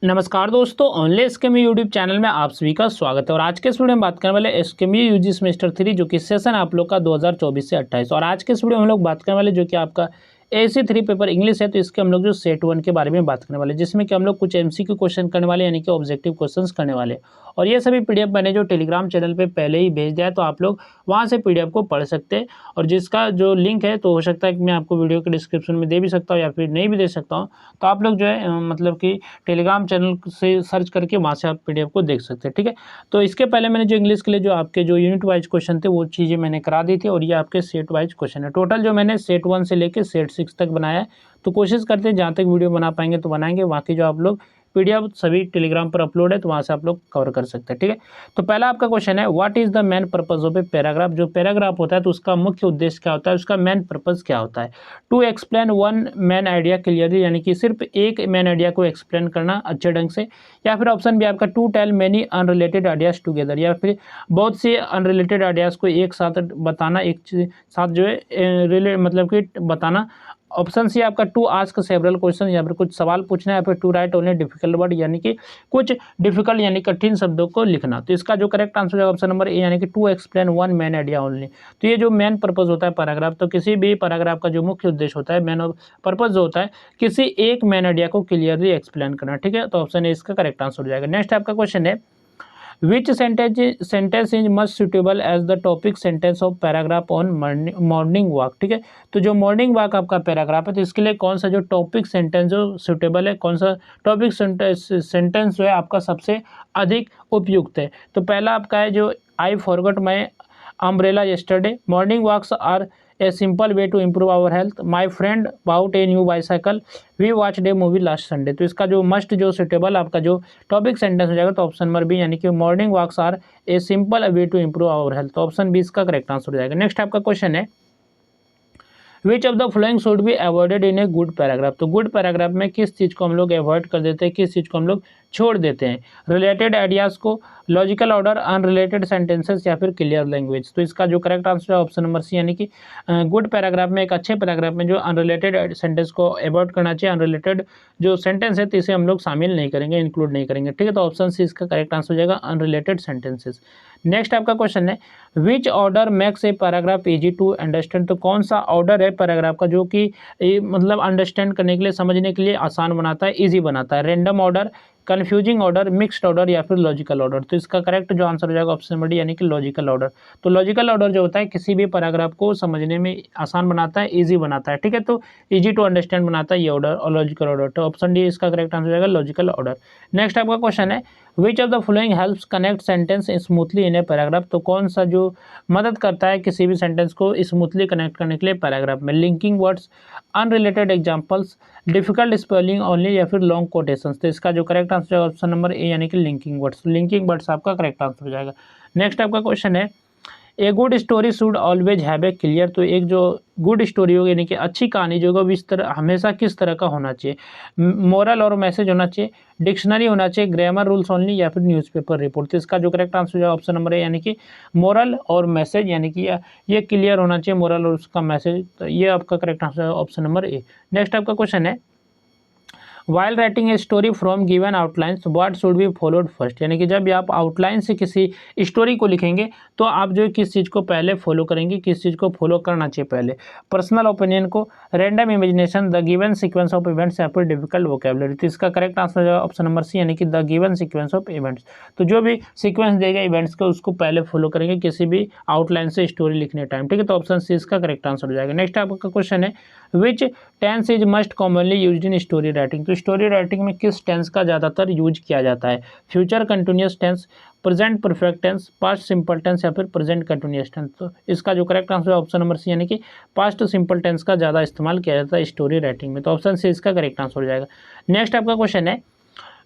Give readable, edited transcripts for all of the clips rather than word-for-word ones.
नमस्कार दोस्तों, only एसकेएमयू YouTube channel में आप सभी का स्वागत है। और आज के इस वीडियो में बात करने वाले एसकेएमयू यूजी सेमेस्टर 3 जो कि सेशन आप लोग का 2024 से 28। और आज के इस वीडियो में हम लोग बात करने वाले जो कि आपका AC3 पेपर इंग्लिश है, तो इसके हम लोग जो सेट 1 के बारे में बात करने वाले, जिसमें कि हम लोग कुछ MCQ क्वेश्चन करने वाले, यानी कि ऑब्जेक्टिव क्वेश्चंस करने वाले। और ये सभी PDF मैंने जो टेलीग्राम चैनल पे पहले ही भेज दिया है, तो आप लोग वहाँ से PDF को पढ़ सकते हैं। और जिसका जो लिंक है, तो हो सकता है कि मैं आपको वीडियो के डिस्क्रिप्शन में दे भी सकता हूँ या फिर नहीं भी दे सकता हूँ। तो आप लोग जो है मतलब कि टेलीग्राम चैनल से सर्च करके वहाँ से आप PDF को देख सकते हैं, ठीक है। तो इसके पहले मैंने जो इंग्लिश के लिए जो आपके जो यूनिट वाइज क्वेश्चन थे, वो चीज़ें मैंने करा दी थी। और ये आपके सेट वाइज क्वेश्चन है। टोटल जो मैंने सेट 1 से लेकर सेट 6 तक बनाया है। तो कोशिश करते हैं जहाँ तक वीडियो बना पाएंगे तो बनाएंगे, बाकी जो आप लोग PDF सभी टेलीग्राम पर अपलोड है, तो वहाँ से आप लोग कवर कर सकते हैं, ठीक है। तो पहला आपका क्वेश्चन है, what is the main purpose of a paragraph. जो पैराग्राफ होता है तो उसका मुख्य उद्देश्य क्या होता है, उसका मेन पर्पज क्या होता है। To explain one main idea clearly, यानी कि सिर्फ एक मेन आइडिया को एक्सप्लेन करना अच्छे ढंग से। या फिर ऑप्शन भी आपका to tell many unrelated ideas together, या फिर बहुत से अनरिलेटेड आइडियाज़ को एक साथ बताना, एक साथ जो है मतलब कि बताना। ऑप्शन सी आपका टू आस्क सेवरल क्वेश्चन, या फिर कुछ सवाल पूछना है। या फिर to write only difficult word, यानी कि कुछ डिफिकल्ट यानी कठिन शब्दों को लिखना। तो इसका जो करेक्ट आंसर है ऑप्शन नंबर ए, यानी कि to explain one main idea only. तो ये जो मेन पर्पज होता है पैराग्राफ, तो किसी भी पैराग्राफ का जो मुख्य उद्देश्य होता है, मेन पर्पज जो होता है, किसी एक मेन आइडिया को क्लियरली एक्सप्लेन करना, ठीक है। तो ऑप्शन ए इसका करेक्ट आंसर हो जाएगा। नेक्स्ट आपका क्वेश्चन है, which sentence is must suitable as the topic sentence of paragraph on morning walk, ठीक है। तो जो मॉर्निंग वॉक आपका पैराग्राफ है, तो इसके लिए कौन सा जो टॉपिक सेंटेंस जो सुटेबल है, कौन सा टॉपिक सेंटेंस जो है आपका सबसे अधिक उपयुक्त है। तो पहला आपका है जो I forgot my umbrella yesterday, morning walks are a simple way to improve our health, my friend bought a new bicycle, we watch the movie last Sunday. तो इसका जो मस्ट जो सुटेबल आपका जो टॉपिक सेंटेंस हो जाएगा, तो option number B, यानी कि morning walks are a simple way to improve our health. तो ऑप्शन बी इसका करेक्ट आंसर हो जाएगा। नेक्स्ट आपका क्वेश्चन है, which of the following should be avoided in a good paragraph. तो गुड पैराग्राफ में किस चीज़ को हम लोग अवॉइड कर देते हैं, किस चीज़ को हम लोग छोड़ देते हैं। रिलेटेड आइडियाज़ को, लॉजिकल ऑर्डर, अनरिलेटेड सेंटेंसेस, या फिर क्लियर लैंग्वेज। तो इसका जो करेक्ट आंसर है ऑप्शन नंबर सी, यानी कि गुड पैराग्राफ में, एक अच्छे पैराग्राफ में जो अनरिलेटेड सेंटेंस को अवॉइड करना चाहिए। अनरिलेटेड जो सेंटेंस है तो इसे हम लोग शामिल नहीं करेंगे, इंक्लूड नहीं करेंगे, ठीक है। तो ऑप्शन सी इसका करेक्ट आंसर हो जाएगा, अनरिलेटेड सेंटेंसेस। नेक्स्ट आपका क्वेश्चन है, which order makes a paragraph easy to understand. तो कौन सा ऑर्डर है पैराग्राफ का जो कि मतलब अंडरस्टैंड करने के लिए, समझने के लिए आसान बनाता है, ईजी बनाता है। Random order, confusing order, mixed order, या फिर लॉजिकल ऑर्डर। तो इसका करेक्ट जो आंसर हो जाएगा ऑप्शन नंबर डी, यानी कि लॉजिकल ऑर्डर। तो लॉजिकल ऑर्डर जो होता है किसी भी पैराग्राफ को समझने में आसान बनाता है, इजी बनाता है, ठीक है। तो इजी टू अंडरस्टैंड बनाता है ये ऑर्डर और लॉजिकल ऑर्डर। तो ऑप्शन डी इसका करेक्ट आंसर हो जाएगा, लॉजिकल ऑर्डर। नेक्स्ट आपका क्वेश्चन है, which of the following helps connect sentence smoothly in a paragraph. तो कौन सा जो मदद करता है किसी भी सेंटेंस को स्मूथली कनेक्ट करने के लिए पैराग्राफ में। Linking words, unrelated examples, difficult spelling only, या फिर लॉन्ग कोटेशंस। तो इसका जो करेक्ट आंसर है ऑप्शन नंबर ए, यानी कि लिंकिंग वर्ड्स। लिंकिंग वर्ड्स आपका करेक्ट आंसर हो जाएगा। नेक्स्ट आपका क्वेश्चन है, a good story should always have a clear. तो एक जो गुड स्टोरी होगी, यानी कि अच्छी कहानी जो होगी, इस तरह हमेशा किस तरह का होना चाहिए। मोरल और मैसेज होना चाहिए, डिक्शनरी होना चाहिए, ग्रामर रूल्स ओनली, या फिर न्यूज़पेपर रिपोर्ट। तो इसका जो करेक्ट आंसर है ऑप्शन नंबर ए, यानी कि मोरल और मैसेज, यानी कि ये क्लियर होना चाहिए, मोरल और उसका मैसेज। तो ये आपका करेक्ट आंसर है ऑप्शन नंबर ए। नेक्स्ट आपका क्वेश्चन है, while writing a story from given outlines what should be followed first. यानी कि जब भी आप आउटलाइन से किसी स्टोरी को लिखेंगे, तो आप जो किस चीज़ को पहले फॉलो करेंगे, किस चीज़ को फॉलो करना चाहिए पहले। पर्सनल ओपिनियन को, random imagination, the given sequence of events, या फिर डिफिकल्ट वोकेबलरी। तो इसका करेक्ट आंसर है ऑप्शन नंबर सी, यानी कि the given sequence of events. तो जो भी सीक्वेंस देगा इवेंट्स को, उसको पहले फॉलो करेंगे किसी भी आउटलाइन से स्टोरी लिखने टाइम, ठीक है। तो ऑप्शन सी इसका करेक्ट आंसर हो जाएगा। नेक्स्ट आपका क्वेश्चन है, which tense is most commonly used in story writing. तो स्टोरी राइटिंग में किस टेंस का ज़्यादातर यूज किया जाता है। Future continuous tense, present perfect tense, past simple tense, या फिर प्रेजेंट कंटिन्यूस टेंस। तो इसका जो करेक्ट आंसर है ऑप्शन नंबर सी, यानी कि पास्ट सिंपल टेंस का ज़्यादा इस्तेमाल किया जाता है स्टोरी राइटिंग में। तो ऑप्शन सी इसका करेक्ट आंसर हो जाएगा। नेक्स्ट आपका क्वेश्चन है,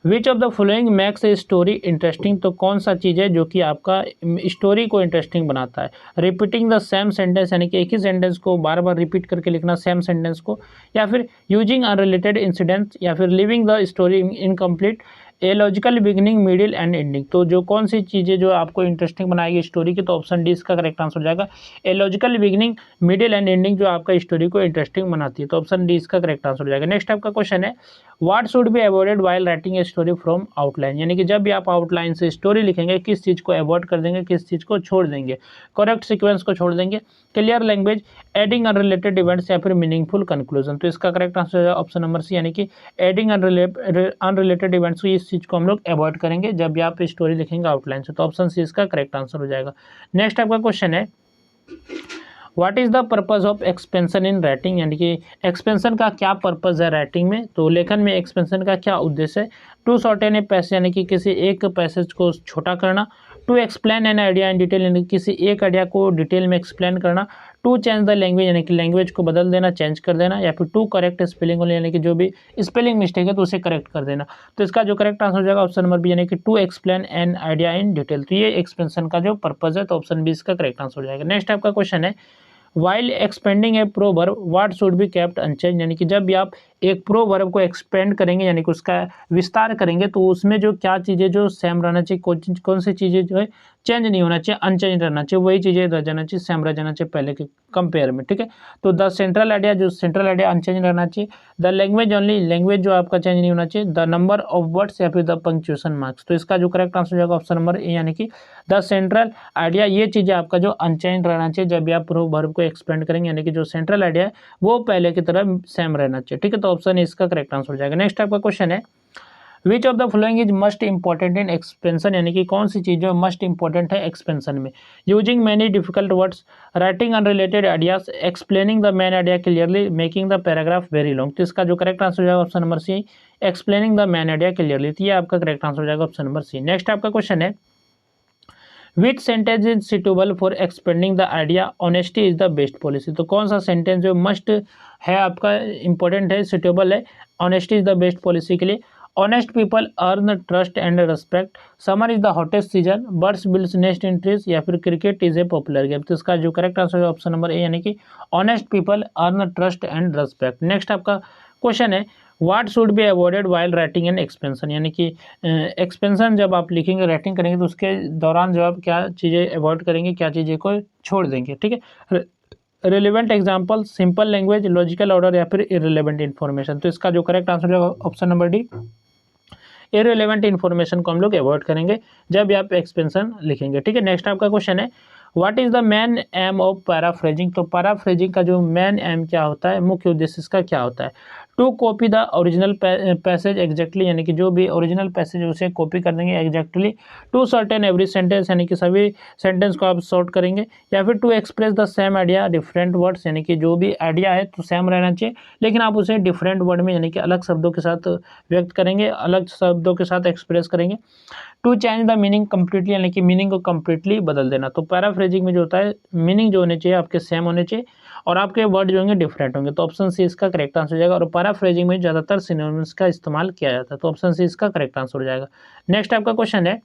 which of the following max a story interesting. तो कौन सा चीज़ है जो कि आपका स्टोरी को इंटरेस्टिंग बनाता है। रिपीटिंग द सेम सेंटेंस, यानी कि एक ही सेंटेंस को बार बार रिपीट करके लिखना, सेम सेंटेंस को, या फिर यूजिंग अनरिलेटेड इंसिडेंट्स, या फिर living the story incomplete, a logical beginning, middle and ending. तो जो कौन सी चीज़ें जो आपको इंटरेस्टिंग बनाएगी स्टोरी की, तो ऑप्शन डी इसका करेक्ट आंसर हो जाएगा, a logical beginning, middle and ending, जो आपका स्टोरी को इंटरेस्टिंग बनाती है। तो ऑप्शन डी इसका करेक्ट आंसर हो जाएगा। नेक्स्ट आपका क्वेश्चन है, what should be avoided while writing a story from outline, यानी कि जब भी आप आउटलाइन से स्टोरी लिखेंगे किस चीज़ को अवॉइड कर देंगे, किस चीज़ को छोड़ देंगे, करेक्ट सीक्वेंस को छोड़ देंगे, clear language, adding unrelated events या फिर मीनिंगफुल कंक्लूजन। तो इसका करेक्ट आंसर हो जाएगा ऑप्शन नंबर सी, यानी कि एडिंग अनरिलेटेड इवेंट्स को, इस चीज़ को हम लोग अवॉइड करेंगे जब भी आप स्टोरी लिखेंगे आउटलाइन से। तो ऑप्शन सी इसका करेक्ट आंसर हो जाएगा। नेक्स्ट आपका क्वेश्चन है, what is the purpose of expansion in writing, यानी कि एक्सपेंशन का क्या पर्पज़ है राइटिंग में, तो लेखन में एक्सपेंशन का क्या उद्देश्य है। टू शॉर्टेन ए पैसेज, यानी कि किसी एक पैसेज को छोटा करना। To explain an idea in detail, यानी कि किसी एक आइडिया को डिटेल में एक्सप्लेन करना। टू चेंज द लैंग्वेज, यानी कि लैंग्वेज को बदल देना, चेंज कर देना। या फिर टू करेक्ट स्पेलिंग, यानी कि जो भी स्पेलिंग मिस्टेक है तो उसे करेक्ट कर देना। तो इसका जो करेक्ट आंसर हो जाएगा ऑप्शन नंबर बी, यानी कि to explain an idea in detail. तो ये एक्सपेंशन का जो पर्पज़ है, तो ऑप्शन बी इसका करेक्ट आंसर हो जाएगा। नेक्स्ट आपका क्वेश्चन है, while expanding a proverb what should be kept unchanged, यानी कि जब भी आप एक प्रोवर्ब को एक्सपेंड करेंगे, यानी कि उसका विस्तार करेंगे, तो उसमें जो क्या चीज़ें जो सेम रहना चाहिए, कौन सी चीज़ें जो है चेंज नहीं होना चाहिए, अनचेंज रहना चाहिए, वही चीज़ें रह जाना चाहिए, सेम रह जाना चाहिए पहले के कंपेयर में, ठीक है। तो द सेंट्रल आइडिया, जो सेंट्रल आइडिया अनचेंज रहना चाहिए। द लैंग्वेज ओनली, लैंग्वेज जो आपका चेंज नहीं होना चाहिए। द नंबर ऑफ वर्ड्स या फिर द पंक्चुएशन मार्क्स। तो इसका जो करेक्ट आंसर हो जाएगा ऑप्शन नंबर ए, यानी कि द सेंट्रल आइडिया, ये चीज़ें आपका जो अनचेंज रहना चाहिए जब भी आप प्रोवर्ब को एक्सपेंड करेंगे, यानी कि जो सेंट्रल आइडिया है वो पहले की तरह सेम रहना चाहिए, ठीक है। तो ऑप्शन इसका करेक्ट आंसर हो जाएगा। नेक्स्ट आपका क्वेश्चन है, which of the following is must important in expansion, यानी कि कौन सी चीज़ जो मस्ट इंपॉर्टेंट है एक्सपेंशन में। Using many difficult words, writing unrelated ideas, explaining the main idea clearly, making the paragraph very long. तो इसका जो करेक्ट आंसर हो जाएगा option number C, explaining the main idea clearly. तो ये आपका करेक्ट आंसर हो जाएगा ऑप्शन नंबर सी। नेक्स्ट आपका क्वेश्चन है, which sentence is suitable for expanding the idea honesty is the best policy. तो कौन सा सेंटेंस जो मस्ट है आपका इंपॉर्टेंट है, सुटेबल है, honesty is the best policy के लिए। Honest people earn trust and respect, summer is the hottest season, birds builds nest in trees, या फिर cricket is a popular game. तो इसका जो करेक्ट आंसर है ऑप्शन नंबर ए, यानी कि honest people earn trust and respect. Next आपका question है, what should be avoided while writing an expansion, यानी कि एक्सपेंशन जब आप लिखेंगे, राइटिंग करेंगे, तो उसके दौरान जो आप क्या चीज़ें अवॉइड करेंगे, क्या चीज़ें को छोड़ देंगे, ठीक है। Relevant example, simple language, logical order, या फिर इरेलीवेंट इन्फॉर्मेशन। तो इसका जो करेक्ट आंसर होगा option number D, irrelevant information को हम लोग अवॉइड करेंगे जब भी आप एक्सपेंशन लिखेंगे, ठीक है। नेक्स्ट आपका क्वेश्चन है, what is the main M of paraphrasing. तो पैराफ्रेजिंग का जो मेन एम क्या होता है, मुख्य उद्देश्य इसका क्या होता है। To copy the original passage exactly, यानी कि जो भी ओरिजिनल पैसेज है उसे कॉपी कर देंगे exactly. To shorten every sentence, यानी कि सभी सेंटेंस को आप शॉर्ट करेंगे। या फिर to express the same idea different words, यानी कि जो भी आइडिया है तो सेम रहना चाहिए, लेकिन आप उसे डिफरेंट वर्ड में, यानी कि अलग शब्दों के साथ व्यक्त करेंगे, अलग शब्दों के साथ एक्सप्रेस करेंगे। To change the meaning completely, यानी कि मीनिंग को कम्प्लीटली बदल देना। तो पैराफ्रेजिंग में जो होता है, मीनिंग जो होने चाहिए आपके सेम होने चाहिए और आपके वर्ड जो होंगे डिफरेंट होंगे। तो ऑप्शन सी इसका करेक्ट आंसर हो जाएगा। और पैराफ्रेजिंग में ज़्यादातर सिनोनिम्स का इस्तेमाल किया जाता है, तो ऑप्शन सी इसका करेक्ट आंसर हो जाएगा। नेक्स्ट आपका क्वेश्चन है,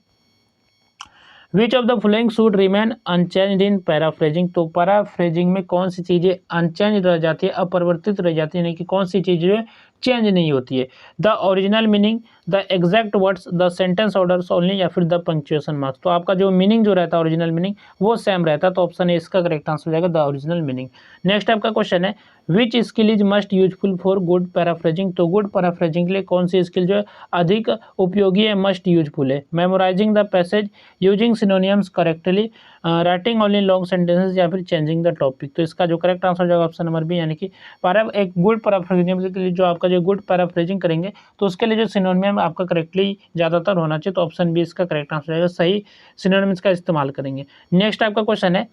which of the following should remain unchanged in paraphrasing. तो पैराफ्रेजिंग में कौन सी चीज़ें अनचेंज रह जाती है, अपरिवर्तित रह जाती है, यानी कि कौन सी चीज़ जो है चेंज नहीं होती है। The original meaning, the exact words, the sentence orders only, या फिर द पंक्चुएशन मार्क्स। तो आपका जो मीनिंग जो रहता है, ओरिजिनल मीनिंग, वो सेम रहता है। तो ऑप्शन ए इसका करेक्ट आंसर हो जाएगा, द ओरिजिनल मीनिंग। नेक्स्ट आपका क्वेश्चन है, which skill is most useful for good paraphrasing. तो गुड पैराफ्रेजिंग के लिए कौन सी स्किल जो है अधिक उपयोगी है, मस्ट यूजफुल है। Memorising the passage, using synonyms correctly, writing only long sentences, या फिर चेंजिंग द टॉपिक। तो इसका जो करेक्ट आंसर हो जाएगा ऑप्शन नंबर बी, यानी कि एक गुड पैराफ्रेजिंग के लिए जो आपका जो गुड पैराफ्रेजिंग करेंगे तो उसके लिए जो सिनोनिम आपका करेक्टली ज़्यादातर होना चाहिए। तो ऑप्शन बी इसका करेक्ट आंसर हो जाएगा, सही सिनोनिम्स का इस्तेमाल करेंगे। नेक्स्ट आपका क्वेश्चन है,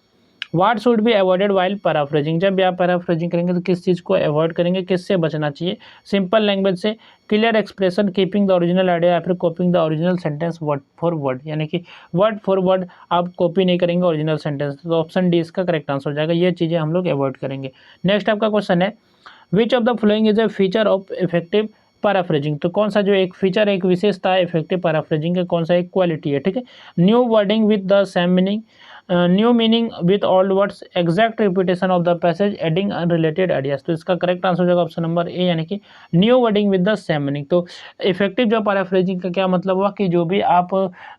what should be avoided while paraphrasing. जब भी आप पैराफ्रेजिंग करेंगे तो किस चीज़ को अवॉइड करेंगे, किससे बचना चाहिए। सिंपल लैंग्वेज से, clear expression, keeping the original idea, या फिर copying the original sentence word for word, यानी कि वर्ड फॉर वर्ड आप कॉपी नहीं करेंगे ओरिजिनल सेंटेंस। तो ऑप्शन डी इसका करेक्ट आंसर हो जाएगा, ये चीज़ें हम लोग अवॉइड करेंगे। नेक्स्ट आपका क्वेश्चन है, which of the following is a feature of effective paraphrasing. तो कौन सा जो एक फीचर, एक विशेषता है इफेक्टिव पैराफ्रेजिंग का, कौन सा एक क्वालिटी है, ठीक है। New wording with the same meaning, new meaning with old words, exact repetition of the passage, adding unrelated ideas. तो इसका करेक्ट आंसर हो जाएगा ऑप्शन नंबर ए, यानी कि new wording with the same meaning. तो इफेक्टिव जो paraphrasing का क्या मतलब हुआ कि जो भी आप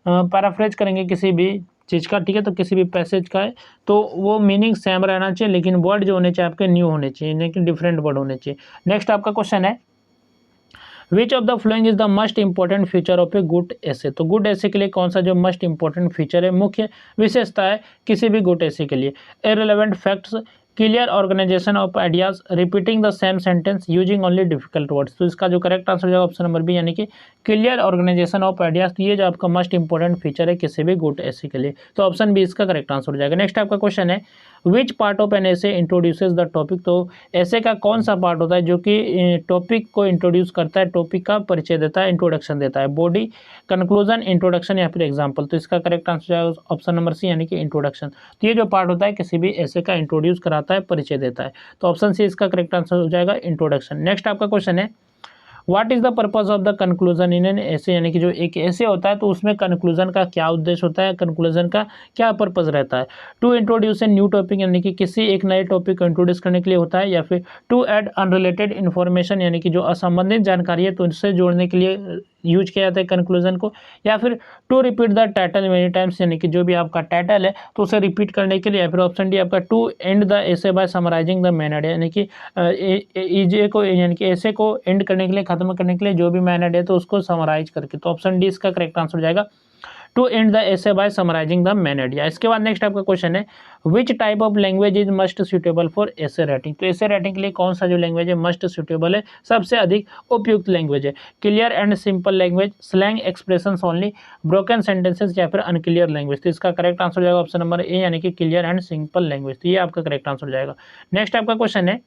पैराफ्रेज करेंगे किसी भी चीज़ का, ठीक है, तो किसी भी पैसेज का है तो वो मीनिंग सेम रहना चाहिए, लेकिन वर्ड जो होने चाहिए आपके न्यू होने चाहिए, यानी कि डिफरेंट वर्ड होने चाहिए। नेक्स्ट आपका क्वेश्चन है, which of the following is the most important feature of a good essay. तो गुड एसे के लिए कौन सा जो मोस्ट इंपॉर्टेंट फीचर है, मुख्य विशेषता है किसी भी गुड एसे के लिए। Irrelevant facts, clear organisation of ideas, repeating the same sentence, using only difficult words. तो इसका जो करेक्ट आंसर होगा ऑप्शन नंबर बी, यानी कि क्लियर ऑर्गेनाइजेशन ऑफ आइडियाज। तो ये जो आपका मोस्ट इंपॉर्टेंट फीचर है किसी भी गुड एसे के लिए। तो ऑप्शन बी इसका करेक्ट आंसर हो जाएगा। नेक्स्ट आपका क्वेश्चन है, which part of an essay introduces the topic. तो ऐसे का कौन सा पार्ट होता है जो कि टॉपिक को इंट्रोड्यूस करता है, टॉपिक का परिचय देता है, इंट्रोडक्शन देता है। बॉडी, कंक्लूजन, इंट्रोडक्शन या फिर एग्जाम्पल। तो इसका करेक्ट आंसर है ऑप्शन नंबर सी, यानी कि इंट्रोडक्शन। तो ये जो पार्ट होता है किसी भी ऐसे का इंट्रोड्यूस कराता है, परिचय देता है। तो ऑप्शन सी इसका करेक्ट आंसर हो जाएगा इंट्रोडक्शन। नेक्स्ट आपका क्वेश्चन है, what is the purpose of the conclusion in an ऐसे, यानी कि जो एक ऐसे होता है तो उसमें कंक्लूजन का क्या उद्देश्य होता है, कंक्लूजन का क्या पर्पज रहता है। To introduce a new topic, यानी कि किसी एक नए टॉपिक को इंट्रोड्यूस करने के लिए होता है, या फिर टू ऐड अनरिलेटेड इन्फॉर्मेशन, यानी कि जो असंबंधित जानकारी है तो उससे जोड़ने के लिए यूज किया जाता है कंक्लूजन को, या फिर to repeat the title many times, यानी कि जो भी आपका टाइटल है तो उसे रिपीट करने के लिए, या फिर ऑप्शन डी आपका to end the essay by summarising the main idea, यानी कि इजे को, यानी कि ऐसे को एंड करने के लिए, खत्म करने के लिए जो भी मेन आइडिया है तो उसको समराइज करके। तो ऑप्शन डी इसका करेक्ट आंसर हो जाएगा, to end the essay by summarising the main idea. इसके बाद नेक्स्ट आपका क्वेश्चन है, which type of language is must suitable for essay writing. तो ऐसे राइटिंग के लिए कौन सा जो लैंग्वेज है मस्ट सुटेबल है, सबसे अधिक उपयुक्त लैंग्वेज है। Clear and simple language, slang expressions only, broken sentences या फिर अनक्लियर लैंग्वेज। तो इसका करेक्ट आंसर हो जाएगा ऑप्शन नंबर ए, यानी कि क्लियर एंड सिंपल लैंग्वेज। तो ये आपका करेक्ट आंसर हो जाएगा। नेक्स्ट आपका क्वेश्चन है,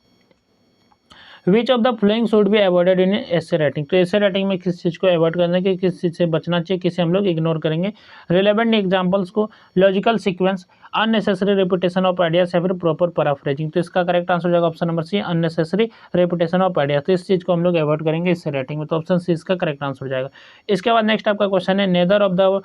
which of the following should be avoided इन ऐसे राइटिंग। तो ऐसे राइटिंग में किस चीज़ को अवॉइड करना है, किस चीज़ से बचना चाहिए, किसे हम लोग इग्नोर करेंगे। रिलेवेंट एग्जाम्पल्स को, logical sequence, unnecessary repetition of ideas या फिर प्रॉपर पैराफ्रेजिंग। तो इसका करेक्ट आंसर हो जाएगा option number C, unnecessary repetition of ideas. तो इस चीज़ को हम लोग अवॉइड करेंगे इससे राइटिंग में। तो ऑप्शन सी इसका करेक्ट आंसर हो जाएगा। इसके बाद नेक्स्ट आपका क्वेश्चन है, neither of the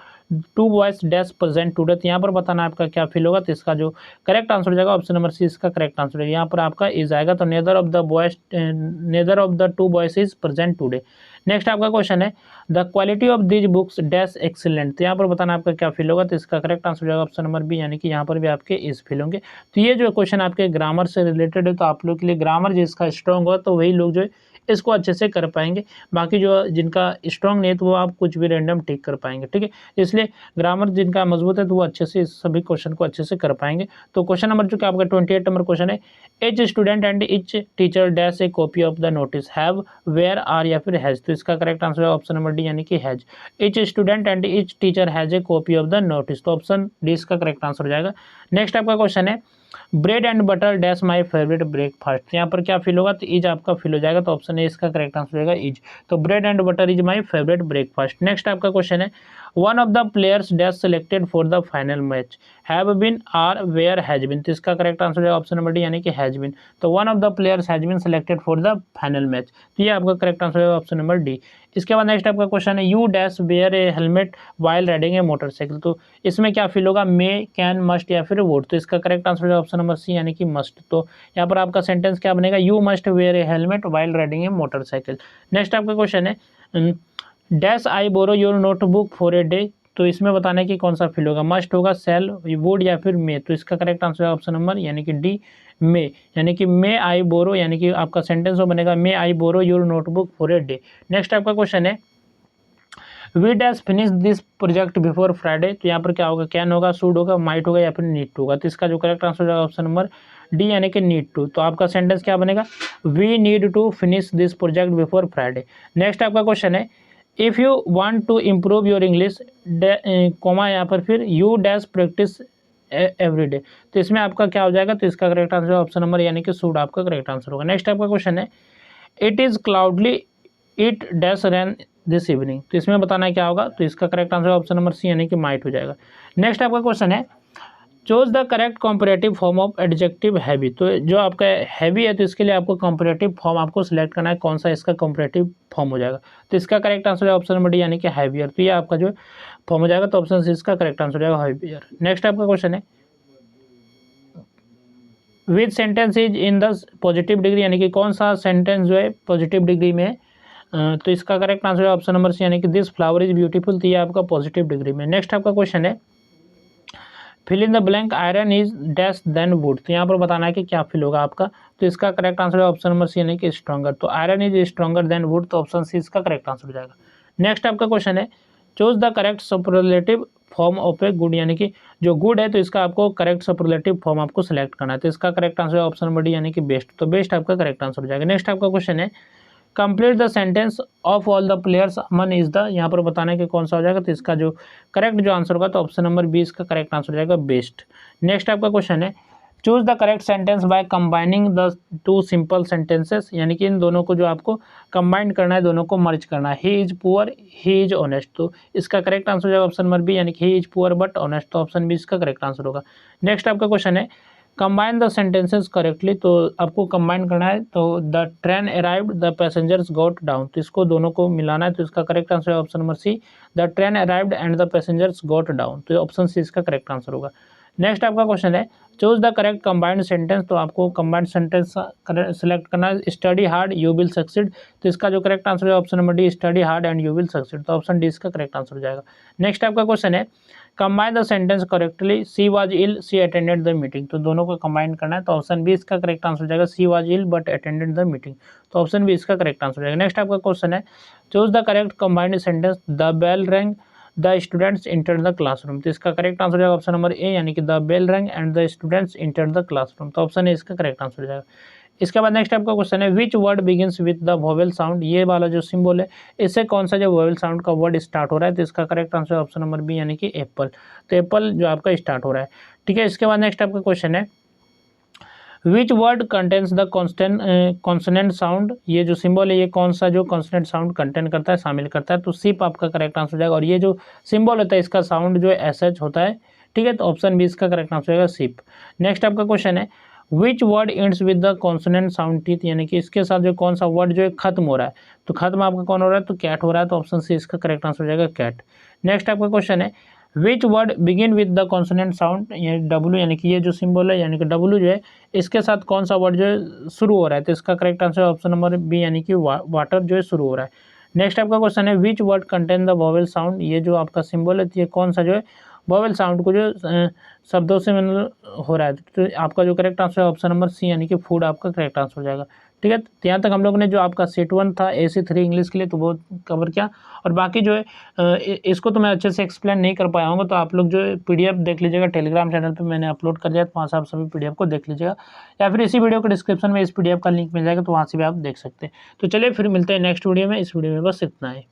two boys dash present today. तो यहाँ पर बताना आपका क्या फील होगा। तो इसका जो करेक्ट आंसर हो जाएगा ऑप्शन नंबर सी इसका करेक्ट आंसर है। यहाँ पर आपका इज आएगा, तो neither of the two boys is present today. Next आपका क्वेश्चन है, the quality of this books dash excellent. तो यहाँ पर बताना आपका क्या फील होगा। तो इसका करेक्ट आंसर हो जाएगा ऑप्शन नंबर बी, यानी कि यहाँ पर भी आपके इस फील होंगे। तो ये जो क्वेश्चन आपके ग्रामर से रिलेटेड है, तो आप लोग के लिए ग्रामर जिसका स्ट्रॉन्ग होगा तो वही लोग जो है इसको अच्छे से कर पाएंगे। बाकी जो जिनका स्ट्रॉन्ग नहीं है तो वो आप कुछ भी रैंडम टिक कर पाएंगे, ठीक है। इसलिए ग्रामर जिनका मजबूत है तो वो अच्छे से इस सभी क्वेश्चन को अच्छे से कर पाएंगे। तो क्वेश्चन नंबर जो कि आपका 28 नंबर क्वेश्चन है, each student and each teacher dash a copy of the notice have were are या फिर हैज। तो इसका करेक्ट आंसर है ऑप्शन नंबर डी, यानी कि has. Each student and each teacher has a copy of the notice. तो option D इसका correct answer हो जाएगा। नेक्स्ट आपका क्वेश्चन है, bread and butter dash my favourite breakfast. यहाँ पर क्या फील होगा, तो इज आपका फील हो जाएगा। तो ऑप्शन ए इसका करेक्ट आंसर होगा इज। तो bread and butter is my favourite breakfast. Next आपका क्वेश्चन है, one of the players dash selected for the final match have been are were has been. तो इसका करेक्ट आंसर है option number D, यानी कि has been. तो one of the players has been selected for the final match. तो ये आपका correct answer है ऑप्शन नंबर डी। इसके बाद नेक्स्ट आपका क्वेश्चन है, you dash wear a helmet while riding a motorcycle. तो इसमें क्या फील होगा, मे, कैन, मस्ट या फिर वुड। तो इसका करेक्ट आंसर है ऑप्शन नंबर सी, यानी कि मस्ट। तो यहाँ पर आपका सेंटेंस क्या बनेगा, you must wear a helmet while riding a motorcycle. Next आपका क्वेश्चन है, dash I borrow your notebook for a day. तो इसमें बताना है कि कौन सा फील होगा, मस्ट होगा, सेल, वुड या फिर मे। तो इसका करेक्ट आंसर है ऑप्शन नंबर, यानी कि डी, मे। यानी कि मे आई बोरो, यानी कि आपका सेंटेंस वो बनेगा, may I borrow your notebook for a day. Next आपका क्वेश्चन है, we dash finish this project before Friday. तो यहाँ पर क्या होगा, कैन होगा, शुड होगा, माइट होगा या फिर नीड टू होगा। तो इसका जो करेक्ट आंसर होगा ऑप्शन नंबर डी, यानी कि नीड टू। तो आपका सेंटेंस क्या बनेगा, we need to finish this project before Friday. Next आपका क्वेश्चन है, if you want to improve your English comma यहाँ पर फिर you dash practice every day. तो इसमें आपका क्या हो जाएगा, तो इसका करेक्ट आंसर ऑप्शन नंबर, यानी कि शुड आपका करेक्ट आंसर होगा। नेक्स्ट आपका क्वेश्चन है, it is cloudy it dash rain this evening. तो इसमें बताना है क्या होगा, तो इसका correct answer option number C, यानी कि माइट हो जाएगा। नेक्स्ट आपका क्वेश्चन है, choose the correct comparative form of adjective heavy. तो जो आपका हैवी है तो इसके लिए आपको कॉम्परेटिव फॉर्म आपको सिलेक्ट करना है, कौन सा इसका कॉम्परेटिव फॉर्म हो जाएगा। तो इसका करेक्ट आंसर है ऑप्शन नंबर डी, यानी कि हैवियर। तो ये आपका जो फॉर्म हो जाएगा, तो ऑप्शन सी इसका करेक्ट आंसर हो जाएगा हैवियर। नेक्स्ट आपका क्वेश्चन है, which sentence is in the positive degree, यानी कि कौन सा सेंटेंस जो है पॉजिटिव डिग्री में है। तो इसका करेक्ट आंसर है ऑप्शन नंबर सी, यानी कि दिस फ्लावर इज ब्यूटीफुल। तो ये आपका पॉजिटिव डिग्री में। नेक्स्ट आपका क्वेश्चन है, fill in the blank iron is dash than wood. तो यहाँ पर बताना है कि क्या फिल होगा आपका। तो इसका करेक्ट आंसर है ऑप्शन नंबर सी यानी कि स्ट्रॉन्गर। तो iron is stronger than wood, तो ऑप्शन सी इसका करेक्ट आंसर हो जाएगा। नेक्स्ट आपका क्वेश्चन है choose the correct superlative form of a good, यानी कि जो गुड है तो इसका आपको करेक्ट सुपरलेटिव फॉर्म आपको सेलेक्ट करना है। तो इसका करेक्ट आंसर है ऑप्शन नंबर डी यानी कि बेस्ट। तो बेस्ट आपका करेक्ट आंसर हो जाएगा। नेक्स्ट आपका क्वेश्चन है complete the sentence of all the players Aman is the, यहाँ पर बताना है कि कौन सा हो जाएगा। तो इसका जो करेक्ट जो आंसर होगा तो ऑप्शन नंबर बी इसका करेक्ट आंसर हो जाएगा बेस्ट। नेक्स्ट आपका क्वेश्चन है choose the correct sentence by combining the two simple sentences, यानी कि इन दोनों को जो आपको कंबाइन करना है, दोनों को मर्ज करना है। He is poor, he is honest. तो इसका करेक्ट आंसर हो जाएगा ऑप्शन नंबर बी यानी कि he is poor but honest. तो ऑप्शन बी इसका करेक्ट आंसर होगा। नेक्स्ट आपका क्वेश्चन है कंबाइन द सेंटेंसेस करेक्टली, तो आपको कंबाइन करना है। तो the train arrived the passengers got down, तो इसको दोनों को मिलाना है। तो इसका करेक्ट आंसर है option number see the train arrived and the passengers got down. तो ऑप्शन सी इसका करेक्ट आंसर होगा। नेक्स्ट आपका क्वेश्चन है choose the correct combined sentence, तो आपको कंबाइंड सेंटेंस सेलेक्ट करना है। Study hard you will succeed, तो इसका जो करेक्ट आंसर है option number D study hard and you will succeed. तो ऑप्शन डी इसका करेक्ट आंसर हो जाएगा। नेक्स्ट आपका क्वेश्चन है combine the sentence correctly she was ill she attended the meeting, तो दोनों को कंबाइन करना है। तो ऑप्शन बी इसका करेक्ट आंसर हो जाएगा सी was ill but attended the meeting. तो ऑप्शन बी इसका करेक्ट आंसर हो जाएगा। नेक्स्ट आपका क्वेश्चन है choose the correct combined sentence the bell rang the students enter the classroom, तो इसका करेक्ट आंसर हो जाएगा ऑप्शन नंबर ए यानी कि the bell rang and the students enter the classroom. तो ऑप्शन ए इसका करेक्ट आंसर हो जाएगा। इसके बाद नेक्स्ट आपका क्वेश्चन है which word begins with the vowel sound, ये वाला जो सिंबल है इससे कौन सा जो वोवेल साउंड का वर्ड स्टार्ट हो रहा है। तो इसका करेक्ट आंसर है ऑप्शन नंबर बी यानी कि एप्पल। तो एप्पल जो आपका स्टार्ट हो रहा है, ठीक है। इसके बाद नेक्स्ट आपका क्वेश्चन है which word contains the consonant sound, ये जो सिंबल है ये कौन सा जो कॉन्सोनेंट साउंड कंटेन करता है, शामिल करता है। तो सिप आपका करेक्ट आंसर हो जाएगा। और ये जो सिंबल होता है इसका साउंड जो है एसएच होता है, ठीक है। तो ऑप्शन बी इसका करेक्ट आंसर होगा सिप। नेक्स्ट आपका क्वेश्चन है which word ends with the consonant sound teeth, यानी कि इसके साथ जो कौन सा वर्ड जो है खत्म हो रहा है। तो खत्म आपका कौन हो रहा है, तो कैट हो रहा है। तो ऑप्शन सी इसका करेक्ट आंसर हो जाएगा कैट। नेक्स्ट आपका क्वेश्चन है which word begin with the consonant sound, ये डब्ल्यू, यानी कि ये जो सिंबल है यानी कि डब्ल्यू जो है इसके साथ कौन सा वर्ड जो है शुरू हो रहा है। तो इसका correct answer option number B यानी कि वाटर जो है शुरू हो रहा है। नेक्स्ट आपका क्वेश्चन है which word contain the vowel sound, ये जो आपका सिंबल है ये कौन सा जो है वोवेल साउंड को जो शब्दों से मतलब हो रहा है। तो आपका जो करेक्ट आंसर है ऑप्शन नंबर सी यानी कि फूड आपका करेक्ट आंसर हो जाएगा, ठीक है। तो यहाँ तक हम लोगों ने जो आपका सेट 1 था AC3 इंग्लिश के लिए तो वो कवर किया। और बाकी जो है इसको तो मैं अच्छे से एक्सप्लेन नहीं कर पाया हूँ, तो आप लोग जो PDF देख लीजिएगा टेलीग्राम चैनल पे मैंने अपलोड कर दिया, तो वहाँ से आप सभी PDF को देख लीजिएगा, या फिर इसी वीडियो के डिस्क्रिप्शन में इस PDF का लिंक मिल जाएगा, तो वहाँ से भी आप देख सकते हैं। तो चलिए फिर मिलते हैं नेक्स्ट वीडियो में। इस वीडियो में बस इतना ही।